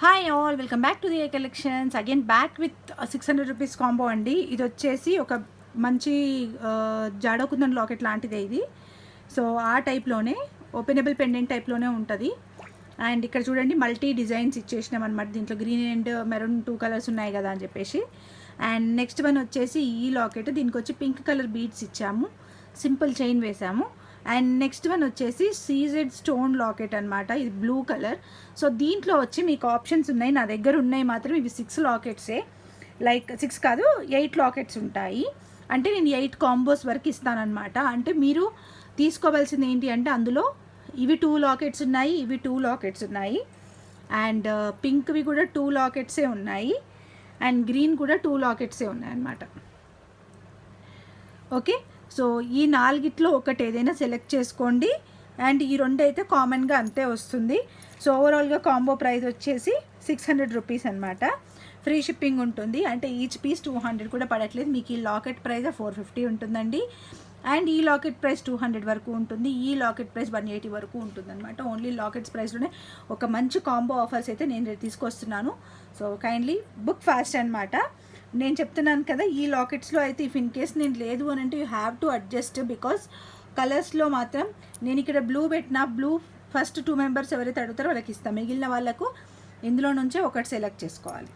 Hi all, welcome back to the A collections. Again back with 600 rupees combo అండి. ఇది వచ్చేసి ఒక మంచి జాడోకుందన్ లాకెట్ లాంటిదే ఇది. సో ఆ టైప్లోనే ఓపెనబుల్ పెండెంట్ టైప్లోనే ఉంటుంది. అండ్ ఇక్కడ చూడండి, మల్టీ డిజైన్స్ ఇచ్చేసినాం అనమాట. దీంట్లో గ్రీన్ అండ్ మెరూన్ 2 కలర్స్ ఉన్నాయి కదా అని చెప్పేసి. అండ్ నెక్స్ట్ వన్ వచ్చేసి ఈ లాకెట్. దీనికి వచ్చి పింక్ కలర్ బీడ్స్ ఇచ్చాము, సింపుల్ చైన్ వేసాము. అండ్ నెక్స్ట్ వన్ వచ్చేసి సీజెడ్ స్టోన్ లాకెట్ అనమాట. ఇది బ్లూ కలర్. సో దీంట్లో వచ్చి మీకు ఆప్షన్స్ ఉన్నాయి, నా దగ్గర ఉన్నాయి మాత్రం ఇవి 6 లాకెట్సే. లైక్ 6 కాదు, 8 లాకెట్స్ ఉంటాయి. అంటే నేను 8 కాంబోస్ వరకు ఇస్తానన్నమాట. అంటే మీరు తీసుకోవాల్సింది ఏంటి అంటే, అందులో ఇవి 2 లాకెట్స్ ఉన్నాయి, ఇవి 2 లాకెట్స్ ఉన్నాయి. అండ్ పింక్వి కూడా 2 లాకెట్సే ఉన్నాయి. అండ్ గ్రీన్ కూడా 2 లాకెట్సే ఉన్నాయి అన్నమాట. ఓకే, సో ఈ 4గిట్లో ఒకటి ఏదైనా సెలెక్ట్ చేసుకోండి. అండ్ ఈ 2 అయితే కామన్గా అంతే వస్తుంది. సో ఓవరాల్గా కాంబో ప్రైస్ వచ్చేసి 600 రూపీస్ అనమాట. ఫ్రీ షిప్పింగ్ ఉంటుంది. అంటే ఈచ్ పీస్ 200 కూడా పడట్లేదు మీకు. ఈ లాకెట్ ప్రైస్ 450 ఉంటుందండి. అండ్ ఈ లాకెట్ ప్రైస్ 200 వరకు ఉంటుంది. ఈ లాకెట్ ప్రైస్ 180 వరకు ఉంటుంది అనమాట. ఓన్లీ లాకెట్స్ ప్రైస్లోనే ఒక మంచి కాంబో ఆఫర్స్ అయితే నేను తీసుకొస్తున్నాను. సో కైండ్లీ బుక్ ఫాస్ట్ అనమాట. నేను చెప్తున్నాను కదా, ఈ లాకెట్స్లో అయితే ఇఫ్ ఇన్ కేస్ నేను లేదు అని అంటే you have to adjust. Because కలర్స్లో మాత్రం నేను ఇక్కడ బ్లూ పెట్టిన, బ్లూ ఫస్ట్ 2 మెంబర్స్ ఎవరైతే అడుగుతారో వాళ్ళకి ఇస్తాను. మిగిలిన వాళ్ళకు ఇందులో నుంచే ఒకటి సెలెక్ట్ చేసుకోవాలి.